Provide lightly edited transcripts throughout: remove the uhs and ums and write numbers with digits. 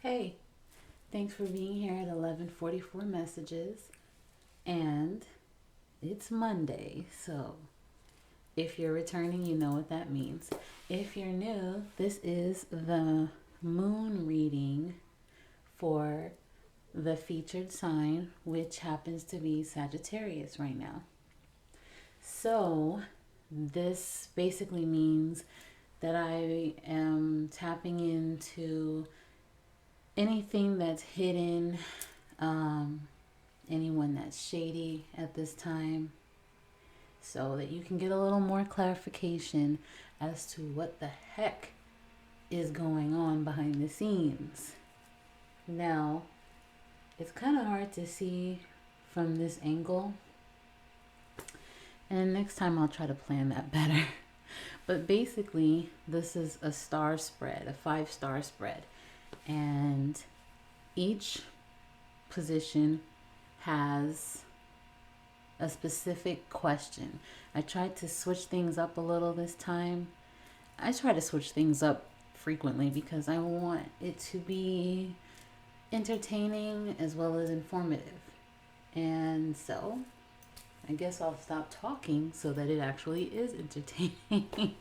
Hey, thanks for being here at 11:44 messages. And it's Monday, so if you're returning, you know what that means. If you're new, this is the moon reading for the featured sign, which happens to be Sagittarius right now. So, this basically means that I am tapping into anything that's hidden, um, anyone that's shady at this time, so that you can get a little more clarification as to what the heck is going on behind the scenes. Now, it's kind of hard to see from this angle, and next time I'll try to plan that better. But basically, this is a star spread, a 5-star spread, and each position has a specific question. I tried to switch things up a little this time. I try to switch things up frequently because I want it to be entertaining as well as informative. And so, I guess I'll stop talking so that it actually is entertaining.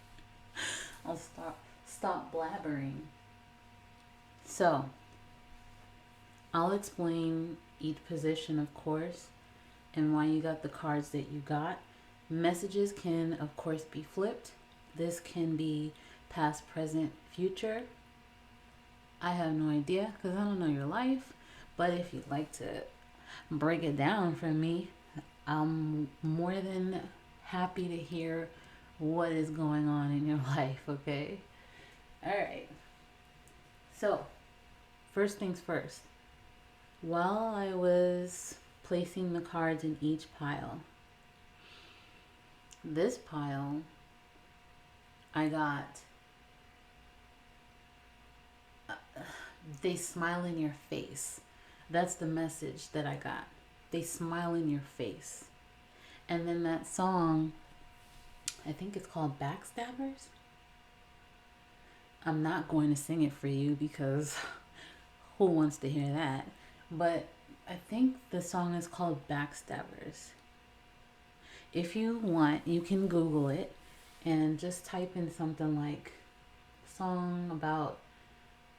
I'll stop blabbering. So, I'll explain each position, of course, and why you got the cards that you got. Messages can, of course, be flipped. This can be past, present, future. I have no idea because I don't know your life. But if you'd like to break it down for me, I'm more than happy to hear what is going on in your life, okay? All right. So, first things first. While I was placing the cards in each pile, this pile, I got they smile in your face. That's the message that I got. They smile in your face. And then that song, I think it's called Backstabbers. I'm not going to sing it for you because who wants to hear that? But I think the song is called Backstabbers. If you want, you can Google it and just type in something like song about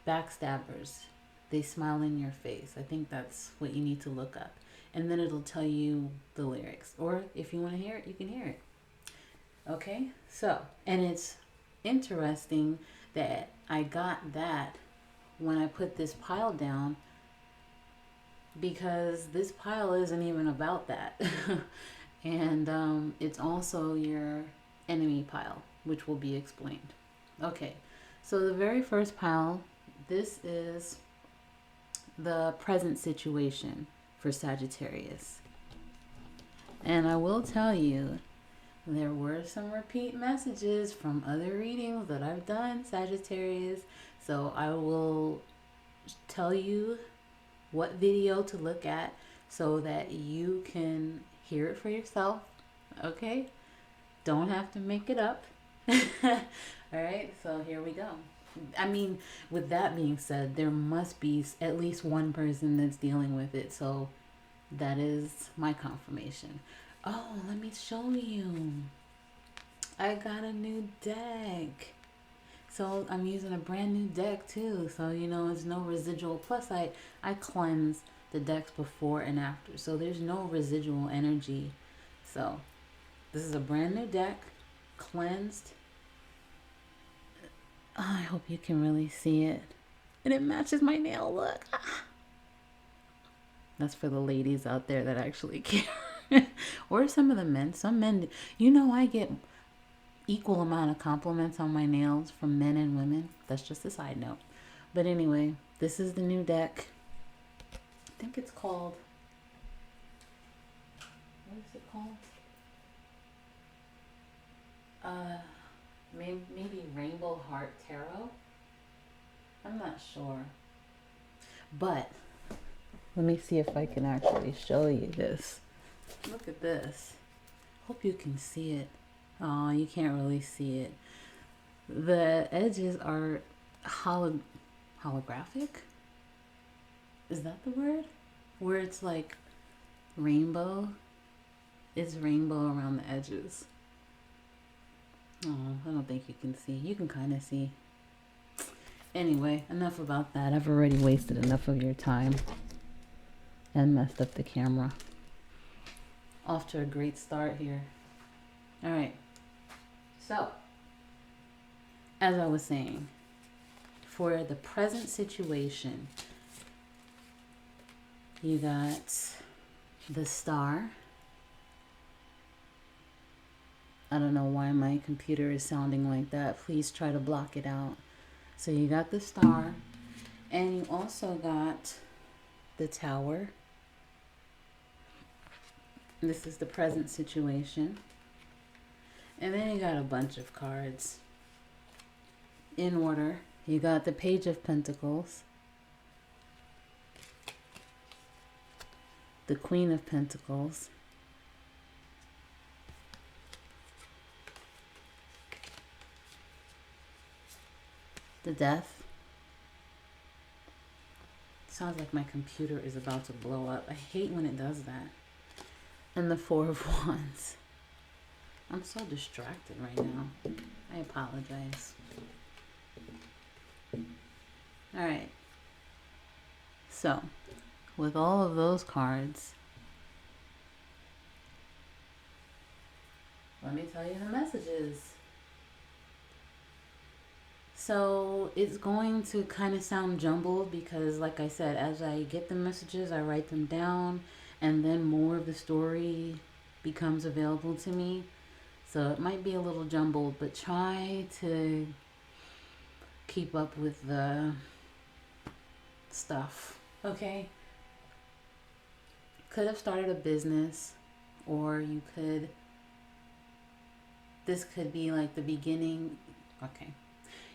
backstabbers. They smile in your face. I think that's what you need to look up. And then it'll tell you the lyrics. Or if you want to hear it, you can hear it. Okay? So, and it's interesting that I got that when I put this pile down because this pile isn't even about that. And it's also your enemy pile, which will be explained. Okay, so the very first pile, this is the present situation for Sagittarius. And I will tell you, there were some repeat messages from other readings that I've done, Sagittarius. So I will tell you what video to look at so that you can hear it for yourself. Okay? Don't have to make it up. All right, so here we go. I mean, with that being said, there must be at least one person that's dealing with it. So that is my confirmation. Oh, let me show you. I got a new deck. So I'm using a brand new deck too. So, it's no residual. Plus, I cleanse the decks before and after. So there's no residual energy. So this is a brand new deck, cleansed. Oh, I hope you can really see it. And it matches my nail look. That's for the ladies out there that actually care. Or some of the men. Some men, I get equal amount of compliments on my nails from men and women. That's just a side note. But anyway, this is the new deck. I think it's called, what is it called? Maybe Rainbow Heart Tarot. I'm not sure. But let me see if I can actually show you this. Look at this. Hope you can see it. Oh, you can't really see it. The edges are holographic. Is that the word? Where it's like rainbow. It's rainbow around the edges. Oh, I don't think you can see. You can kind of see. Anyway, enough about that. I've already wasted enough of your time and messed up the camera. Off to a great start here. All right. So, as I was saying, for the present situation, you got the Star. I don't know why my computer is sounding like that. Please try to block it out. So you got the Star, and you also got the Tower. This is the present situation. And then you got a bunch of cards in order. You got the Page of Pentacles, the Queen of Pentacles, the Death. Sounds like my computer is about to blow up. I hate when it does that. And the Four of Wands. I'm so distracted right now. I apologize. All right. So, with all of those cards, let me tell you the messages. So, it's going to kind of sound jumbled because, like I said, as I get the messages, I write them down, and then more of the story becomes available to me. So, it might be a little jumbled, but try to keep up with the stuff, okay? Could have started a business, or you could, this could be like the beginning, okay.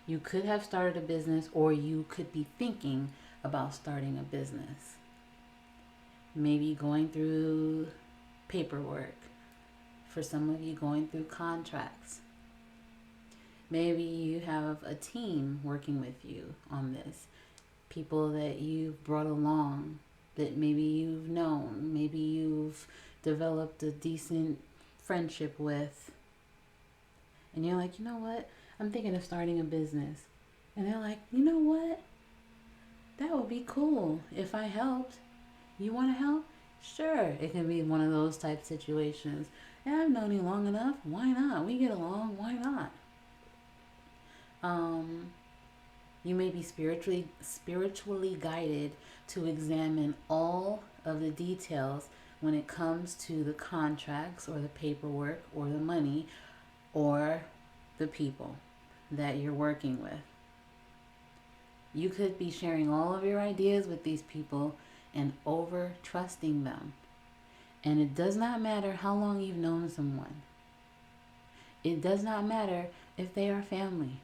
You could have started a business, or you could be thinking about starting a business. Maybe going through paperwork. For some of you, going through contracts. Maybe you have a team working with you on this. People that you've brought along, that maybe you've known, maybe you've developed a decent friendship with. And you're like, you know what? I'm thinking of starting a business. And they're like, you know what? That would be cool if I helped. You want to help? Sure. It can be one of those type situations. And I've known you long enough. Why not? We get along. Why not? You may be spiritually guided to examine all of the details when it comes to the contracts or the paperwork or the money or the people that you're working with. You could be sharing all of your ideas with these people and over trusting them. And it does not matter how long you've known someone. It does not matter if they are family.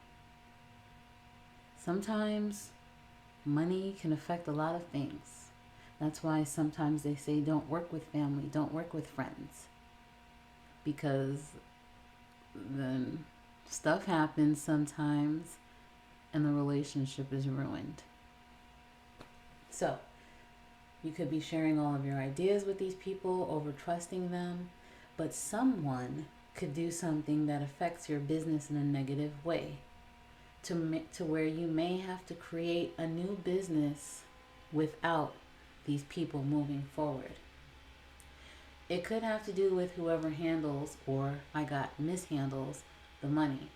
Sometimes money can affect a lot of things. That's why sometimes they say don't work with family, don't work with friends. Because then stuff happens sometimes and the relationship is ruined. So, you could be sharing all of your ideas with these people, over trusting them, but someone could do something that affects your business in a negative way to where you may have to create a new business without these people moving forward. It could have to do with whoever handles, or mishandles the money.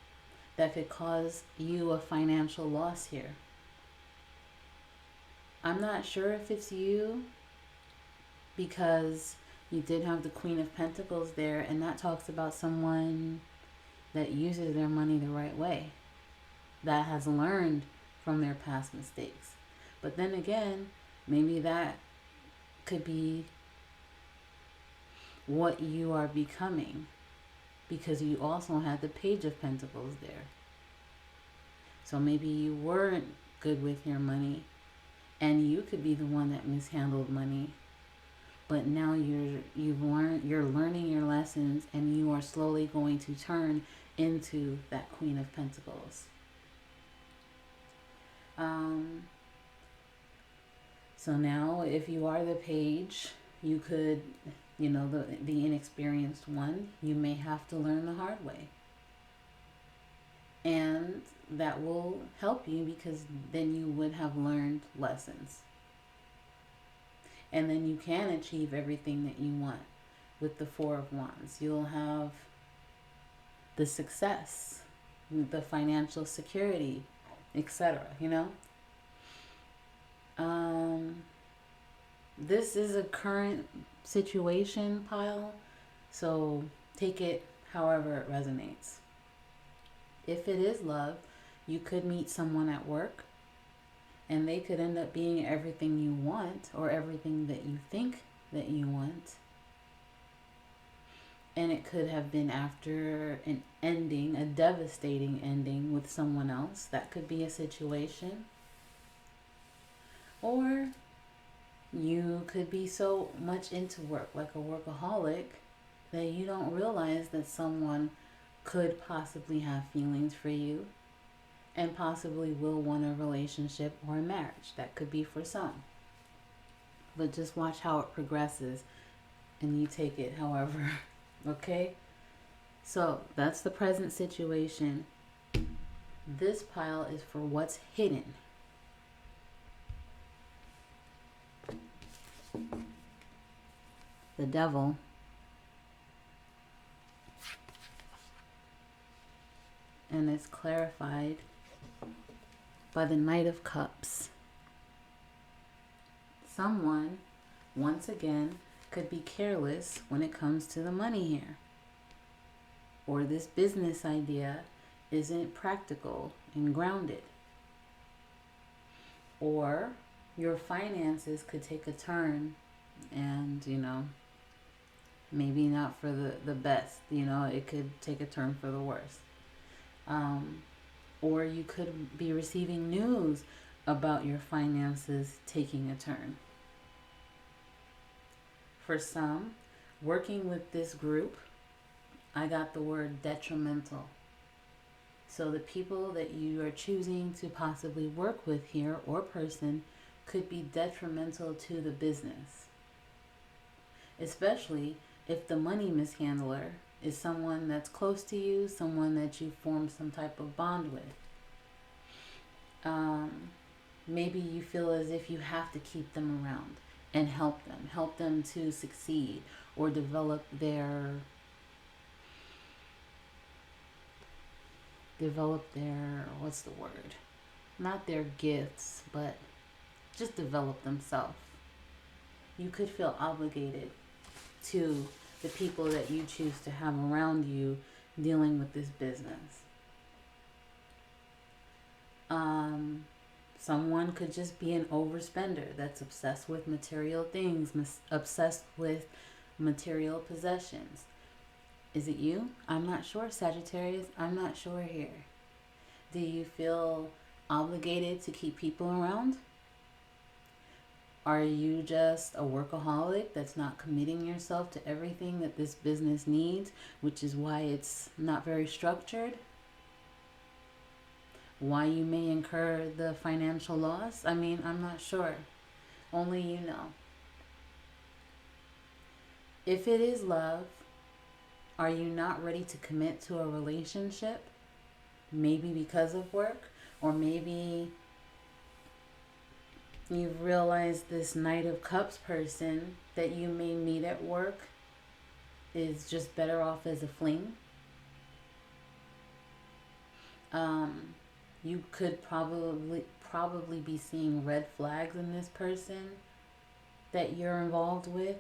That could cause you a financial loss here. I'm not sure if it's you, because you did have the Queen of Pentacles there, and that talks about someone that uses their money the right way, that has learned from their past mistakes. But then again, maybe that could be what you are becoming, because you also had the Page of Pentacles there. So maybe you weren't good with your money, and you could be the one that mishandled money. But now you're learning your lessons, and you are slowly going to turn into that Queen of Pentacles. So now, if you are the page, you could, the inexperienced one, you may have to learn the hard way. And that will help you because then you would have learned lessons. And then you can achieve everything that you want with the Four of Wands. You'll have the success, the financial security, etc. This is a current situation pile, so take it however it resonates. If it is love, you could meet someone at work and they could end up being everything you want or everything that you think that you want. And it could have been after an ending, a devastating ending with someone else. That could be a situation. Or you could be so much into work, like a workaholic, that you don't realize that someone could possibly have feelings for you and possibly will want a relationship or a marriage. That could be for some. But just watch how it progresses and you take it however. Okay? So that's the present situation. This pile is for what's hidden. The Devil. And it's clarified by the Knight of Cups. Someone, once again, could be careless when it comes to the money here. Or this business idea isn't practical and grounded. Or your finances could take a turn and, maybe not for the best. It could take a turn for the worst. Or you could be receiving news about your finances taking a turn. For some, working with this group, I got the word detrimental. So the people that you are choosing to possibly work with here or person could be detrimental to the business. Especially if the money mishandler is someone that's close to you, someone that you form some type of bond with. Maybe you feel as if you have to keep them around and help them to succeed or develop their what's the word? Not their gifts, but just develop themselves. You could feel obligated to the people that you choose to have around you dealing with this business. Someone could just be an overspender that's obsessed with material things, obsessed with material possessions. Is it you? I'm not sure, Sagittarius. I'm not sure here. Do you feel obligated to keep people around? Are you just a workaholic that's not committing yourself to everything that this business needs, which is why it's not very structured? Why you may incur the financial loss? I'm not sure. Only you know. If it is love, are you not ready to commit to a relationship? Maybe because of work, or maybe you've realized this Knight of Cups person that you may meet at work is just better off as a fling. You could probably be seeing red flags in this person that you're involved with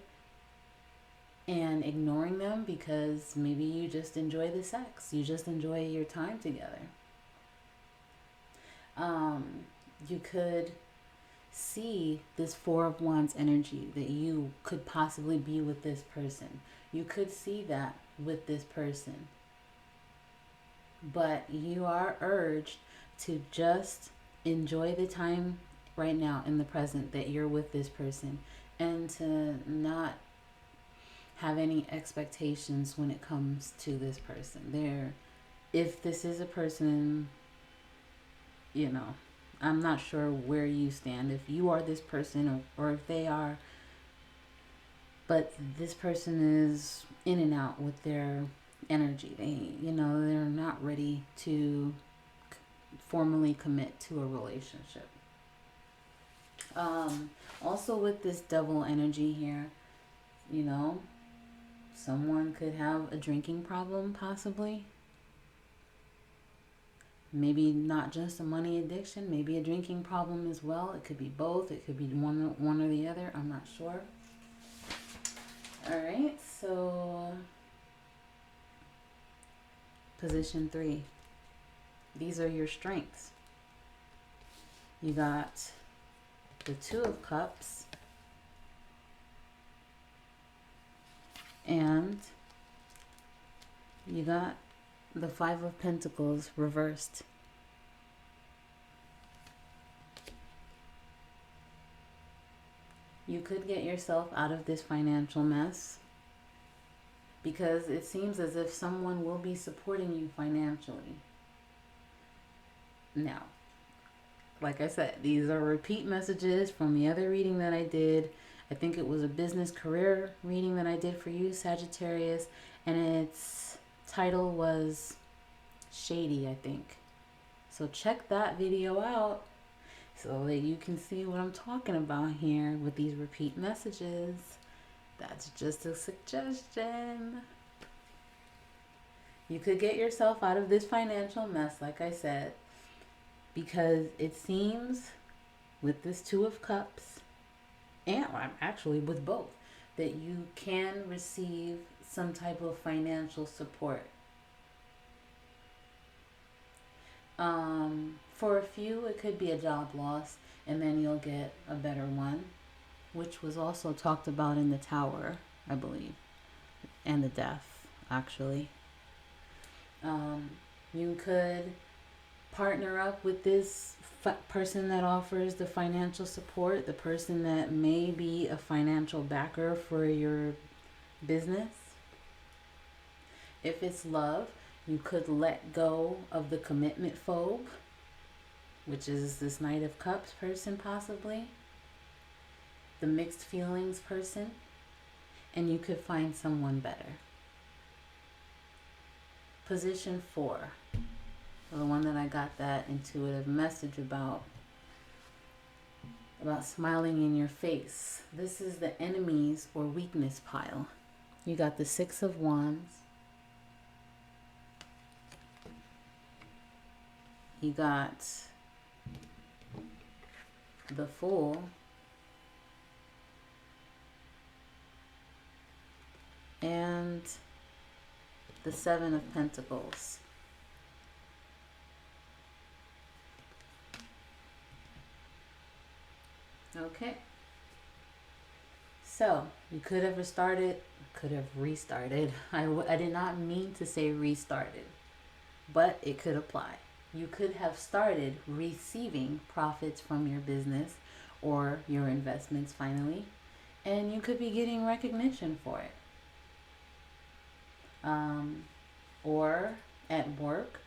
and ignoring them because maybe you just enjoy the sex. You just enjoy your time together. You could see this Four of Wands energy that you could possibly be with this person. You could see that with this person. But you are urged to just enjoy the time right now in the present that you're with this person and to not have any expectations when it comes to this person. If this is a person, I'm not sure where you stand, if you are this person, or if they are, but this person is in and out with their energy. They're not ready to formally commit to a relationship. Also, with this devil energy here, you know, someone could have a drinking problem, possibly. Maybe not just a money addiction, maybe a drinking problem as well. It could be both. It could be one or the other. I'm not sure. All right, so position 3. These are your strengths. You got the 2 of Cups and you got the 5 of Pentacles reversed. You could get yourself out of this financial mess because it seems as if someone will be supporting you financially. Now, like I said, these are repeat messages from the other reading that I did. I think it was a business career reading that I did for you, Sagittarius, and its title was Shady, I think. So check that video out so that you can see what I'm talking about here with these repeat messages. That's just a suggestion. You could get yourself out of this financial mess, like I said, because it seems with this 2 of Cups, and actually with both, that you can receive some type of financial support. For a few, it could be a job loss, and then you'll get a better one, which was also talked about in the Tower, I believe, and the Death, actually. You could partner up with this person that offers the financial support, the person that may be a financial backer for your business. If it's love, you could let go of the commitment phobe, which is this Knight of Cups person, possibly the mixed feelings person, and you could find someone better. Position 4, the one that I got that intuitive message about smiling in your face. This is the enemies or weakness pile. You got the 6 of Wands. You got the Fool. And the 7 of Pentacles. Okay. So, you could have restarted, could have restarted. I did not mean to say restarted, but it could apply. You could have started receiving profits from your business or your investments finally, and you could be getting recognition for it. Or at work,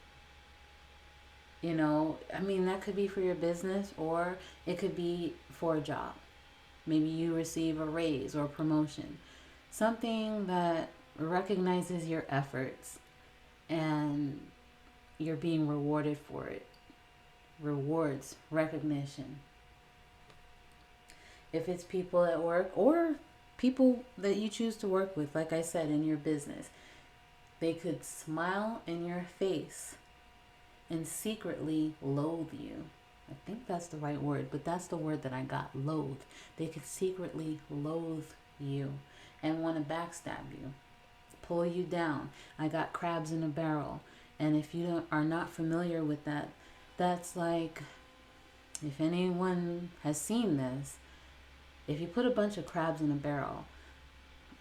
that could be for your business, or it could be for a job. Maybe you receive a raise or promotion, something that recognizes your efforts and you're being rewarded for it. Rewards, recognition. If it's people at work or people that you choose to work with, like I said, in your business, they could smile in your face and secretly loathe you. I think that's the right word, but that's the word that I got, loathe. They could secretly loathe you and want to backstab you, pull you down. I got crabs in a barrel. And if you are not familiar with that, that's like, if anyone has seen this, if you put a bunch of crabs in a barrel,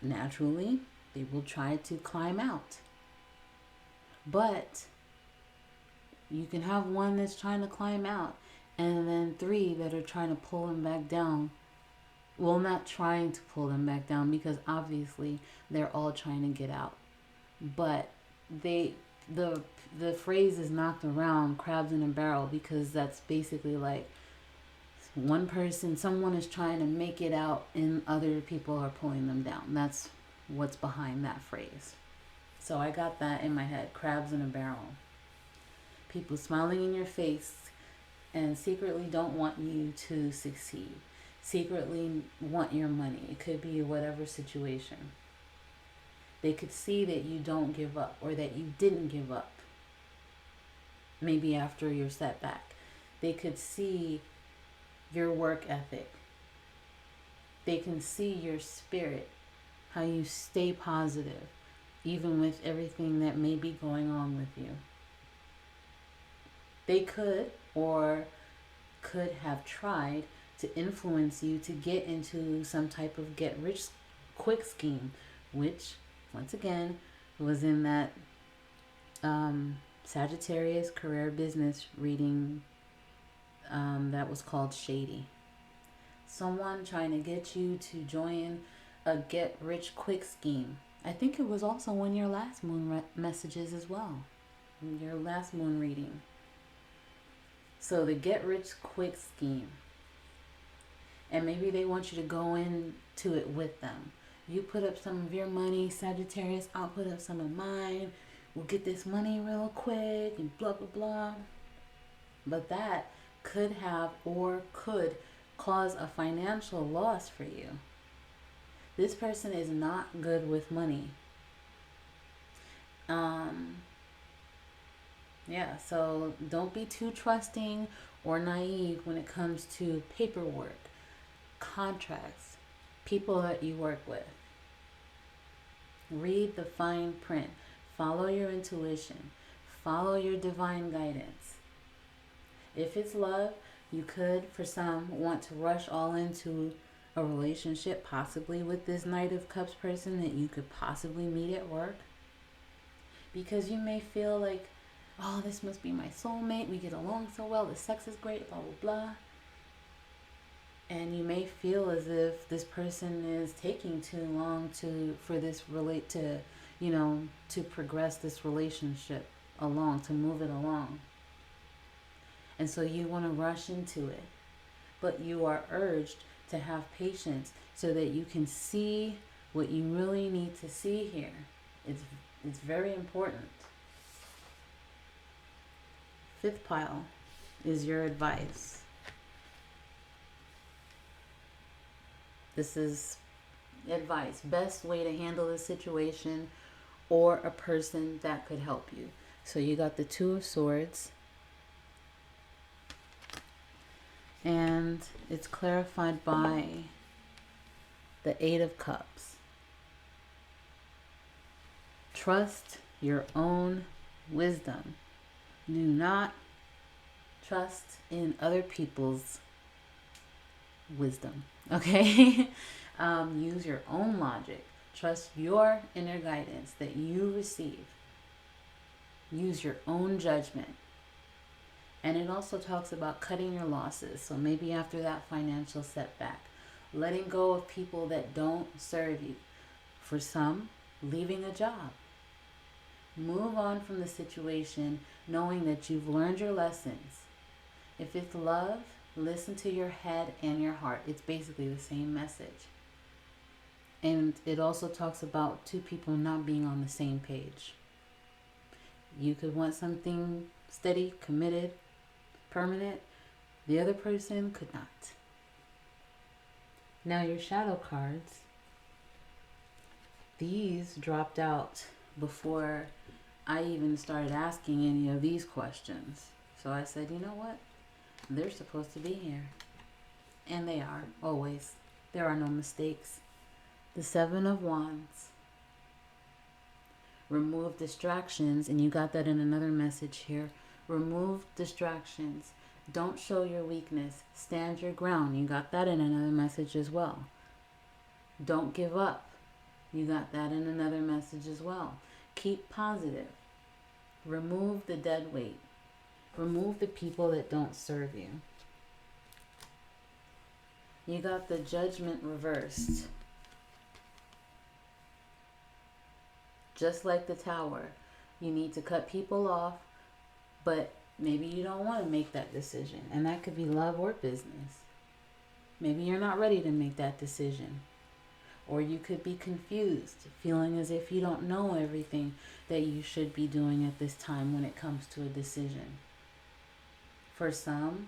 naturally, they will try to climb out. But you can have one that's trying to climb out, and then 3 that are trying to pull them back down. Well, not trying to pull them back down, because obviously they're all trying to get out. But the the phrase is knocked around, crabs in a barrel, because that's basically like one person, someone is trying to make it out and other people are pulling them down. That's what's behind that phrase. So I got that in my head, crabs in a barrel. People smiling in your face and secretly don't want you to succeed, secretly want your money. It could be whatever situation. They could see that you don't give up, or that you didn't give up, maybe after your setback. They could see your work ethic. They can see your spirit, how you stay positive, even with everything that may be going on with you. They could or could have tried to influence you to get into some type of get rich quick scheme, which, once again, was in that Sagittarius career business reading that was called Shady. Someone trying to get you to join a get rich quick scheme. I think it was also in your last moon messages as well, in your last moon reading. So the get rich quick scheme. And maybe they want you to go into it with them. You put up some of your money, Sagittarius, I'll put up some of mine. We'll get this money real quick and blah, blah, blah. But that could have or could cause a financial loss for you. This person is not good with money. Yeah, so don't be too trusting or naive when it comes to paperwork, contracts, people that you work with. Read the fine print. Follow your intuition. Follow your divine guidance. If it's love, you could, for some, want to rush all into a relationship, possibly with this Knight of Cups person that you could possibly meet at work. Because you may feel like, oh, this must be my soulmate. We get along so well. The sex is great, blah, blah, blah. And you may feel as if this person is taking too long to progress this relationship along, to move it along. And so you want to rush into it. But you are urged to have patience so that you can see what you really need to see here. It's very important. Fifth pile is your advice. This is advice. Best way to handle the situation or a person that could help you. So you got the Two of Swords. And it's clarified by the Eight of Cups. Trust your own wisdom. Do not trust in other people's wisdom. Okay? Use your own logic. Trust your inner guidance that you receive. Use your own judgment. And it also talks about cutting your losses. So maybe after that financial setback, letting go of people that don't serve you. For some, leaving a job. Move on from the situation knowing that you've learned your lessons. If it's love, listen to your head and your heart. It's basically the same message. And it also talks about two people not being on the same page. You could want something steady, committed, permanent. The other person could not. Now your shadow cards, these dropped out before I even started asking any of these questions. So I said, you know what? They're supposed to be here. And they are, always. There are no mistakes. The Seven of Wands. Remove distractions, and you got that in another message here. Remove distractions. Don't show your weakness. Stand your ground. You got that in another message as well. Don't give up. You got that in another message as well. Keep positive. Remove the dead weight. Remove the people that don't serve you. You got the Judgment reversed. Just like the Tower. You need to cut people off, but maybe you don't want to make that decision. And that could be love or business. Maybe you're not ready to make that decision. Or you could be confused, feeling as if you don't know everything that you should be doing at this time when it comes to a decision. For some,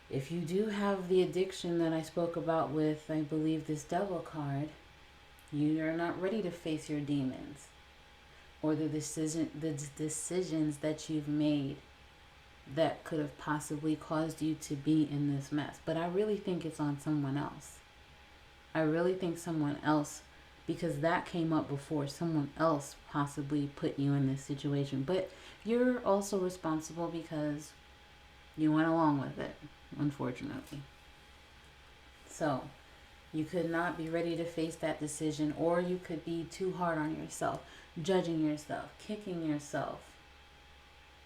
if you do have the addiction that I spoke about with, I believe, this devil card, you are not ready to face your demons or the decisions that you've made that could have possibly caused you to be in this mess. But I really think it's on someone else. I really think someone else, because that came up before, someone else possibly put you in this situation. But you're also responsible because you went along with it, unfortunately. So you could not be ready to face that decision, or you could be too hard on yourself, judging yourself, kicking yourself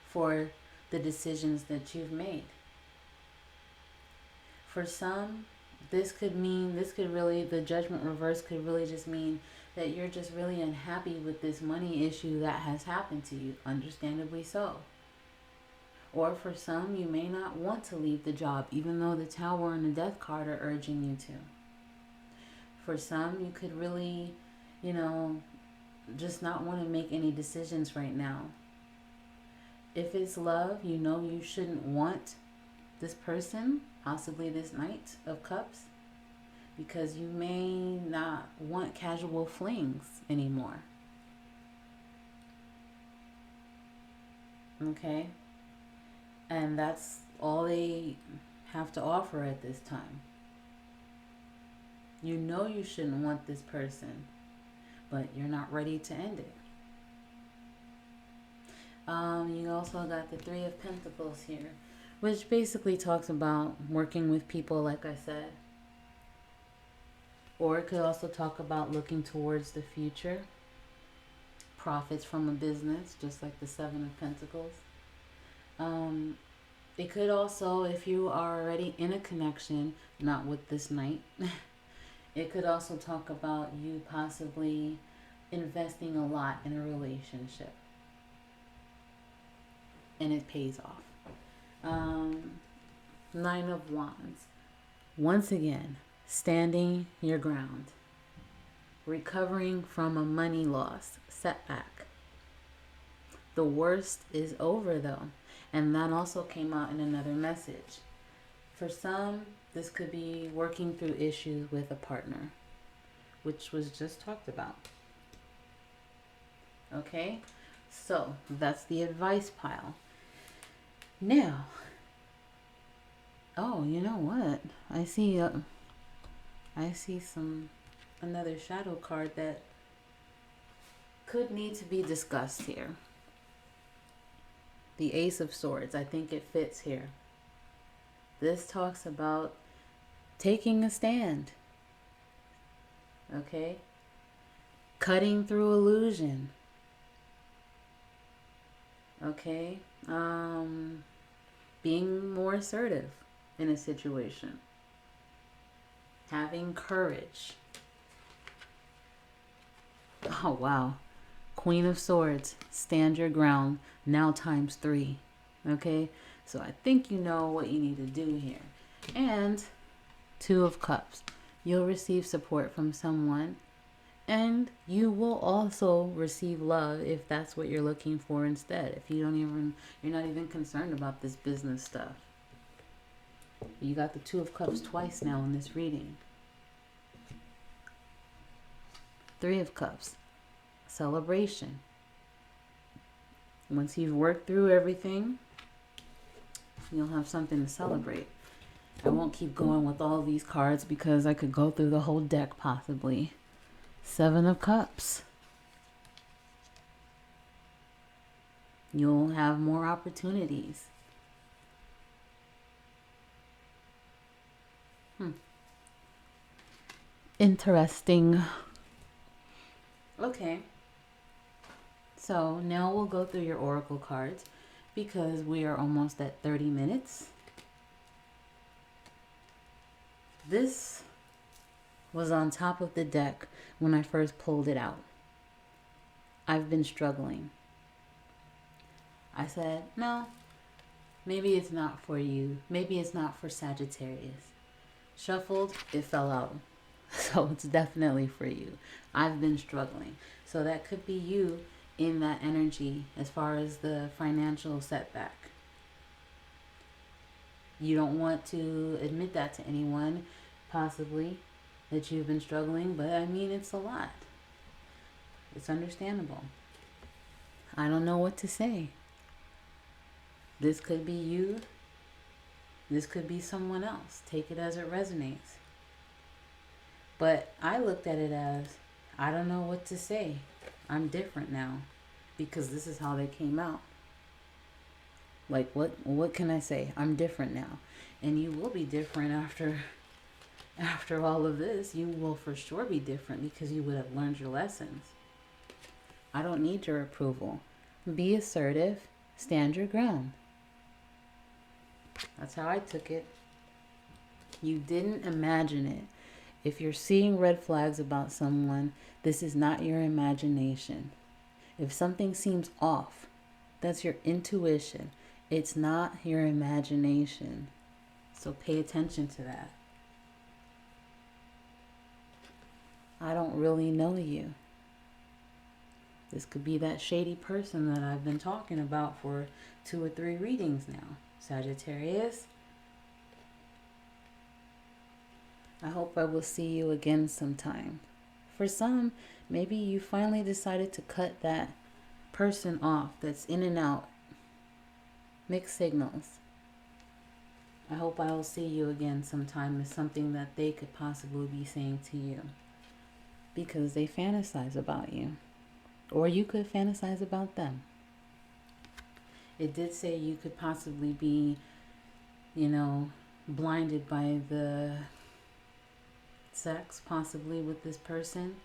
for the decisions that you've made. For some, the judgment reverse could really just mean that you're just really unhappy with this money issue that has happened to you, understandably so. Or for some, you may not want to leave the job, even though the Tower and the Death card are urging you to. For some, you could really, just not want to make any decisions right now. If it's love, you shouldn't want this person, possibly this Knight of Cups, because you may not want casual flings anymore. Okay? And that's all they have to offer at this time. You shouldn't want this person, but you're not ready to end it. You also got the Three of Pentacles here, which basically talks about working with people, like I said. Or it could also talk about looking towards the future, profits from a business, just like the Seven of Pentacles. It could also, if you are already in a connection, not with this Knight, it could also talk about you possibly investing a lot in a relationship. And it pays off. Nine of Wands. Once again, standing your ground. Recovering from a money loss, setback. The worst is over though. And that also came out in another message. For some, this could be working through issues with a partner, which was just talked about. Okay? So, that's the advice pile. Now, oh, you know what? I see another shadow card that could need to be discussed here. The Ace of Swords. I think it fits here. This talks about taking a stand. Okay? Cutting through illusion. Okay? Being more assertive in a situation. Having courage. Oh, wow. Queen of Swords. Stand your ground. Now times 3. Okay? So I think you know what you need to do here. And Two of Cups. You'll receive support from someone. And you will also receive love if that's what you're looking for instead. If you're not even concerned about this business stuff. You got the Two of Cups twice now in this reading. Three of Cups. Celebration. Once you've worked through everything, you'll have something to celebrate. I won't keep going with all these cards because I could go through the whole deck possibly. Seven of Cups. You'll have more opportunities. Interesting. Okay. So now we'll go through your oracle cards because we are almost at 30 minutes. This was on top of the deck when I first pulled it out. I've been struggling. I said, no, maybe it's not for you. Maybe it's not for Sagittarius. Shuffled, it fell out. So it's definitely for you. I've been struggling. So that could be you in that energy as far as the financial setback. You don't want to admit that to anyone, possibly, that you've been struggling, but I mean, it's a lot. It's understandable. I don't know what to say. This could be you. This could be someone else. Take it as it resonates. But I looked at it as, I don't know what to say. I'm different now because this is how they came out. Like, what can I say? I'm different now. And you will be different after all of this. You will for sure be different because you would have learned your lessons. I don't need your approval. Be assertive. Stand your ground. That's how I took it. You didn't imagine it. If you're seeing red flags about someone, this is not your imagination. If something seems off, that's your intuition. It's not your imagination. So pay attention to that. I don't really know you. This could be that shady person that I've been talking about for 2 or 3 readings now. Sagittarius, I hope I will see you again sometime. For some, maybe you finally decided to cut that person off that's in and out. Mixed signals. I hope I will see you again sometime is something that they could possibly be saying to you. Because they fantasize about you. Or you could fantasize about them. It did say you could possibly be, blinded by the sex, possibly with this person.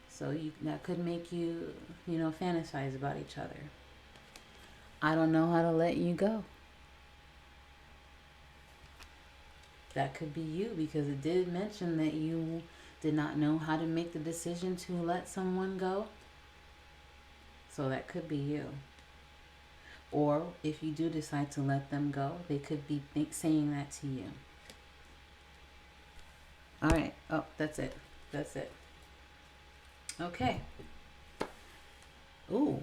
So that could make you, fantasize about each other. I don't know how to let you go. That could be you because it did mention that you did not know how to make the decision to let someone go. So that could be you. Or if you do decide to let them go, they could be saying that to you. All right. Oh, that's it. That's it. Okay. Ooh.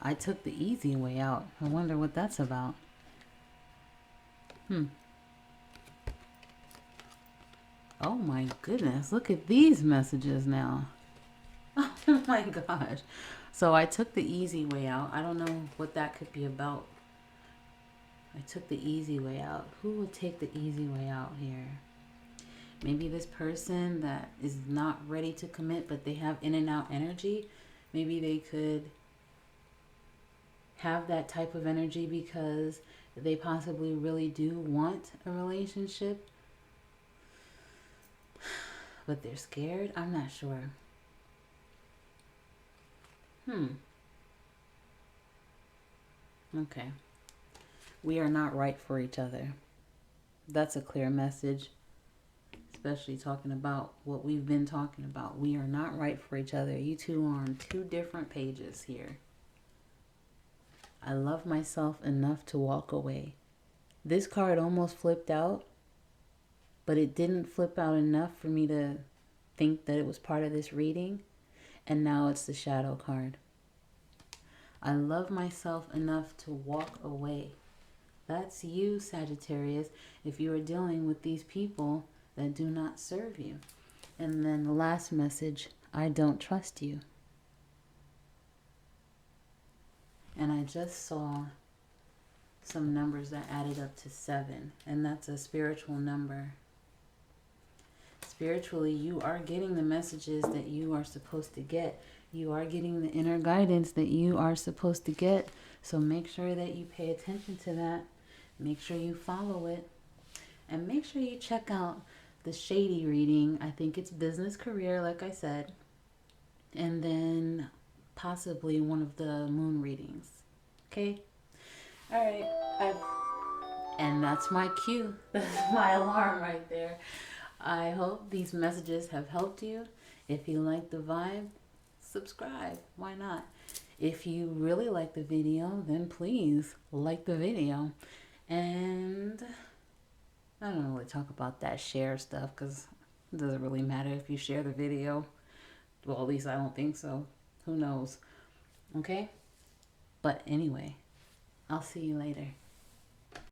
I took the easy way out. I wonder what that's about. Oh my goodness. Look at these messages now. Oh my gosh. So I took the easy way out. I don't know what that could be about. I took the easy way out. Who would take the easy way out here? Maybe this person that is not ready to commit, but they have in and out energy. Maybe they could have that type of energy because they possibly really do want a relationship, but they're scared. I'm not sure. Okay. We are not right for each other. That's a clear message, especially talking about what we've been talking about. We are not right for each other. You two are on 2 different pages here. I love myself enough to walk away. This card almost flipped out, but it didn't flip out enough for me to think that it was part of this reading. And now it's the shadow card. I love myself enough to walk away. That's you, Sagittarius, if you are dealing with these people that do not serve you. And then the last message, I don't trust you. And I just saw some numbers that added up to 7, and that's a spiritual number. Spiritually, you are getting the messages that you are supposed to get. You are getting the inner guidance that you are supposed to get. So make sure that you pay attention to that. Make sure you follow it. And make sure you check out the shady reading. I think it's business career, like I said. And then possibly one of the moon readings. Okay? All right. And that's my cue. That's my alarm right there. I hope these messages have helped you. If you like the vibe, subscribe. Why not? If you really like the video, then please like the video. And I don't really talk about that share stuff because it doesn't really matter if you share the video. Well, at least I don't think so. Who knows? Okay? But anyway, I'll see you later.